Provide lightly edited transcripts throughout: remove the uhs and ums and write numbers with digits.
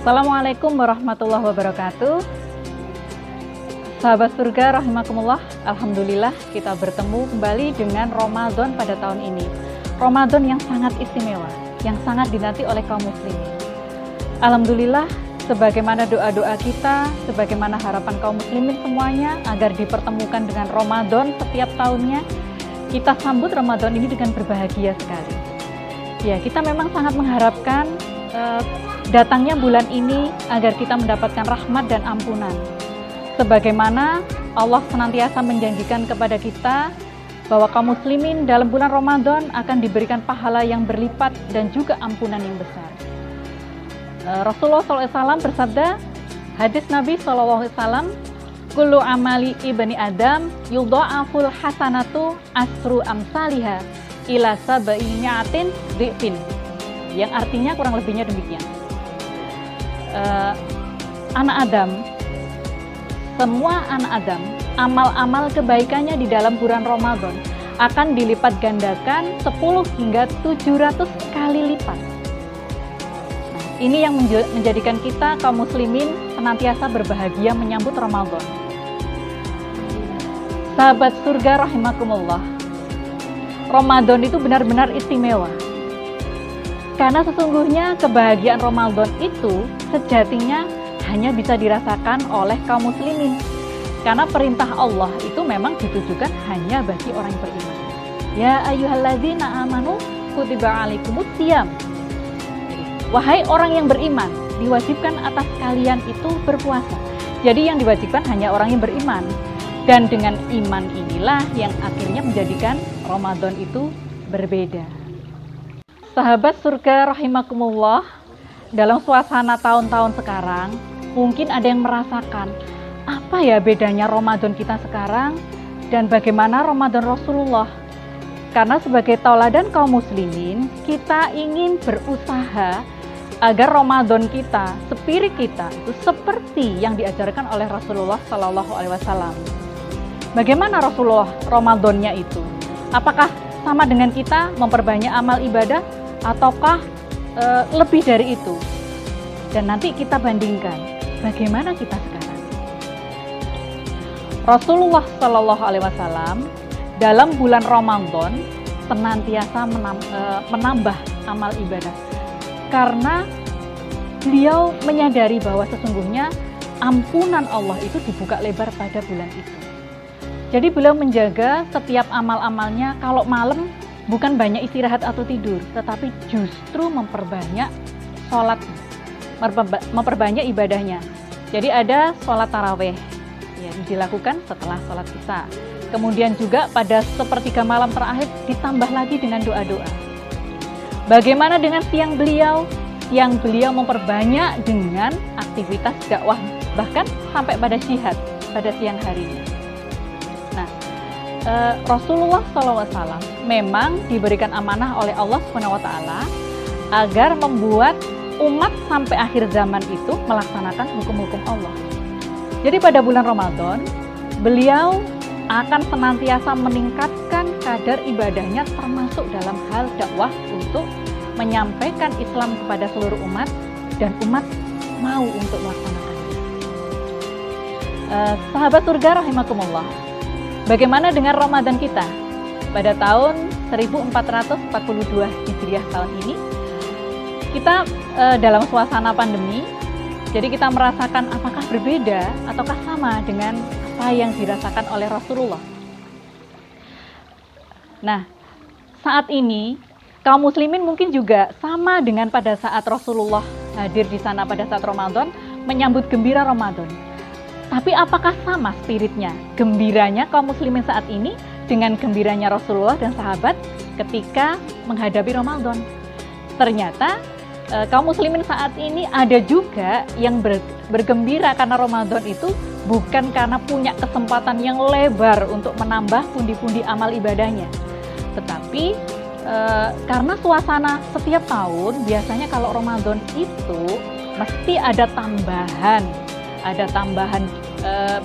Assalamualaikum warahmatullahi wabarakatuh. Sahabat surga rahimakumullah, alhamdulillah kita bertemu kembali dengan Ramadan pada tahun ini. Ramadan yang sangat istimewa, yang sangat dinanti oleh kaum muslimin. Alhamdulillah, sebagaimana doa-doa kita, sebagaimana harapan kaum muslimin semuanya agar dipertemukan dengan Ramadan setiap tahunnya, kita sambut Ramadan ini dengan berbahagia sekali. Ya, kita memang sangat mengharapkan datangnya bulan ini agar kita mendapatkan rahmat dan ampunan. Sebagaimana Allah senantiasa menjanjikan kepada kita bahwa kaum muslimin dalam bulan Ramadan akan diberikan pahala yang berlipat dan juga ampunan yang besar. Rasulullah SAW bersabda, hadis Nabi SAW, kullu amali ibni Adam yudha'aful hasanatu asru amsaliha ila sab'i mi'atin dhi'fin. Yang artinya kurang lebihnya demikian. Semua anak Adam, amal-amal kebaikannya di dalam bulan Ramadan akan dilipat gandakan 10 hingga 700 kali lipat. Nah, ini yang menjadikan kita kaum muslimin senantiasa berbahagia menyambut Ramadan. Sahabat surga rahimakumullah, Ramadan itu benar-benar istimewa. Karena sesungguhnya kebahagiaan Ramadan itu sejatinya hanya bisa dirasakan oleh kaum muslimin. Karena perintah Allah itu memang ditujukan hanya bagi orang yang beriman. Ya ayyuhalladzina amanu kutiba alaikumus syiyam. Wahai orang yang beriman, diwajibkan atas kalian itu berpuasa. Jadi yang diwajibkan hanya orang yang beriman. Dan dengan iman inilah yang akhirnya menjadikan Ramadan itu berbeda. Sahabat surga rahimakumullah, dalam suasana tahun-tahun sekarang, mungkin ada yang merasakan, apa ya bedanya Ramadan kita sekarang dan bagaimana Ramadan Rasulullah? Karena sebagai tauladan kaum muslimin, kita ingin berusaha agar Ramadan kita, spirit kita, itu seperti yang diajarkan oleh Rasulullah SAW. Bagaimana Rasulullah Ramadannya itu? Apakah sama dengan kita memperbanyak amal ibadah? Ataukah lebih dari itu? Dan nanti kita bandingkan bagaimana kita sekarang. Rasulullah SAW dalam bulan Ramadan senantiasa menambah amal ibadah karena beliau menyadari bahwa sesungguhnya ampunan Allah itu dibuka lebar pada bulan itu. Jadi beliau menjaga setiap amal-amalnya. Kalau malam bukan banyak istirahat atau tidur, tetapi justru memperbanyak sholat, memperbanyak ibadahnya. Jadi ada sholat taraweh yang dilakukan setelah sholat isya. Kemudian juga pada sepertiga malam terakhir ditambah lagi dengan doa-doa. Bagaimana dengan siang beliau? Siang beliau memperbanyak dengan aktivitas dakwah, bahkan sampai pada jihad pada siang harinya. Rasulullah SAW memang diberikan amanah oleh Allah SWT agar membuat umat sampai akhir zaman itu melaksanakan hukum-hukum Allah. Jadi pada bulan Ramadan, beliau akan senantiasa meningkatkan kadar ibadahnya termasuk dalam hal dakwah untuk menyampaikan Islam kepada seluruh umat dan umat mau untuk melaksanakannya. Sahabat surga rahimakumullah, bagaimana dengan Ramadan kita? Pada tahun 1442 Hijriah tahun ini, kita dalam suasana pandemi, jadi kita merasakan apakah berbeda ataukah sama dengan apa yang dirasakan oleh Rasulullah. Nah, saat ini kaum muslimin mungkin juga sama dengan pada saat Rasulullah hadir di sana pada saat Ramadan, menyambut gembira Ramadan. Tapi apakah sama spiritnya, gembiranya kaum muslimin saat ini dengan gembiranya Rasulullah dan sahabat ketika menghadapi Ramadan? Ternyata kaum muslimin saat ini ada juga yang bergembira karena Ramadan itu bukan karena punya kesempatan yang lebar untuk menambah pundi-pundi amal ibadahnya. Tetapi karena suasana setiap tahun, biasanya kalau Ramadan itu mesti ada tambahan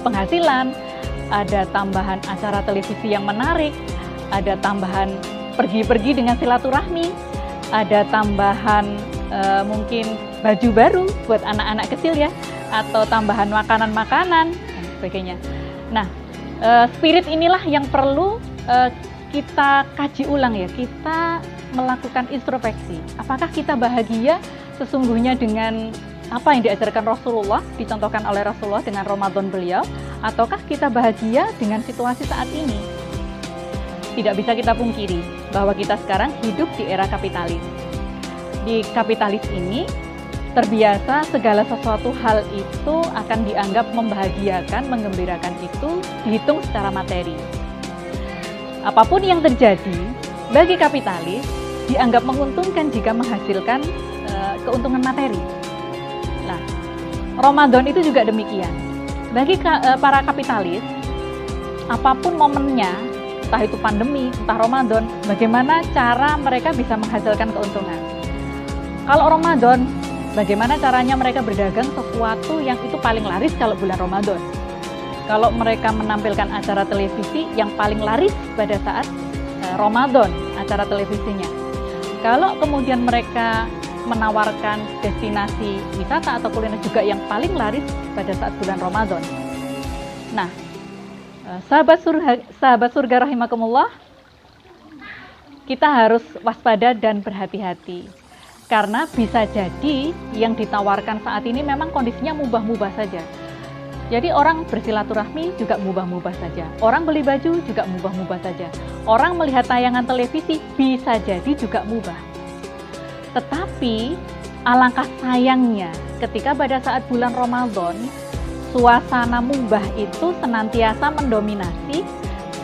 penghasilan, ada tambahan acara televisi yang menarik, ada tambahan pergi-pergi dengan silaturahmi, ada tambahan mungkin baju baru buat anak-anak kecil ya, atau tambahan makanan-makanan dan sebagainya. Nah, spirit inilah yang perlu kita kaji ulang ya, kita melakukan introspeksi. Apakah kita bahagia sesungguhnya dengan apa yang diajarkan Rasulullah, dicontohkan oleh Rasulullah dengan Ramadan beliau, ataukah kita bahagia dengan situasi saat ini? Tidak bisa kita pungkiri bahwa kita sekarang hidup di era kapitalis. Di kapitalis ini, terbiasa segala sesuatu hal itu akan dianggap membahagiakan, menggembirakan itu dihitung secara materi. Apapun yang terjadi, bagi kapitalis dianggap menguntungkan jika menghasilkan keuntungan materi. Nah, Ramadan itu juga demikian. Bagi para kapitalis, apapun momennya, entah itu pandemi, entah Ramadan, bagaimana cara mereka bisa menghasilkan keuntungan. Kalau Ramadan, bagaimana caranya mereka berdagang sesuatu yang itu paling laris kalau bulan Ramadan. Kalau mereka menampilkan acara televisi yang paling laris pada saat Ramadan, acara televisinya. Kalau kemudian mereka menawarkan destinasi wisata atau kuliner juga yang paling laris pada saat bulan Ramadan. Nah, sahabat surga rahimakumullah, kita harus waspada dan berhati-hati. Karena bisa jadi yang ditawarkan saat ini memang kondisinya mubah-mubah saja. Jadi orang bersilaturahmi juga mubah-mubah saja. Orang beli baju juga mubah-mubah saja. Orang melihat tayangan televisi bisa jadi juga mubah. Tetapi alangkah sayangnya ketika pada saat bulan Ramadan suasana mubah itu senantiasa mendominasi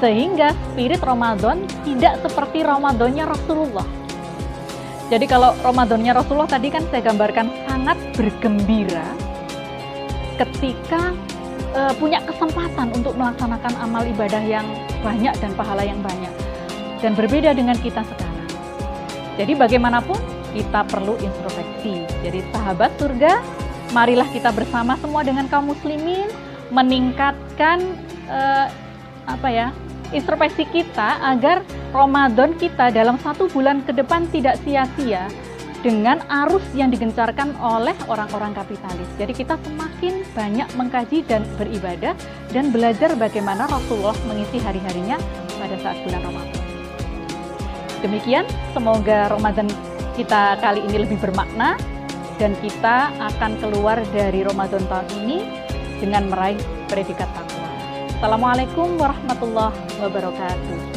sehingga spirit Ramadan tidak seperti Ramadannya Rasulullah. Jadi kalau Ramadannya Rasulullah tadi kan saya gambarkan sangat bergembira ketika punya kesempatan untuk melaksanakan amal ibadah yang banyak dan pahala yang banyak. Dan berbeda dengan kita sekarang. Jadi bagaimanapun kita perlu introspeksi. Jadi sahabat surga, marilah kita bersama semua dengan kaum muslimin meningkatkan introspeksi kita agar Ramadan kita dalam 1 bulan ke depan tidak sia-sia dengan arus yang digencarkan oleh orang-orang kapitalis. Jadi kita semakin banyak mengkaji dan beribadah dan belajar bagaimana Rasulullah mengisi hari-harinya pada saat bulan Ramadan. Demikian, semoga Ramadan kita kali ini lebih bermakna dan kita akan keluar dari Ramadan tahun ini dengan meraih predikat takwa. Assalamualaikum warahmatullahi wabarakatuh.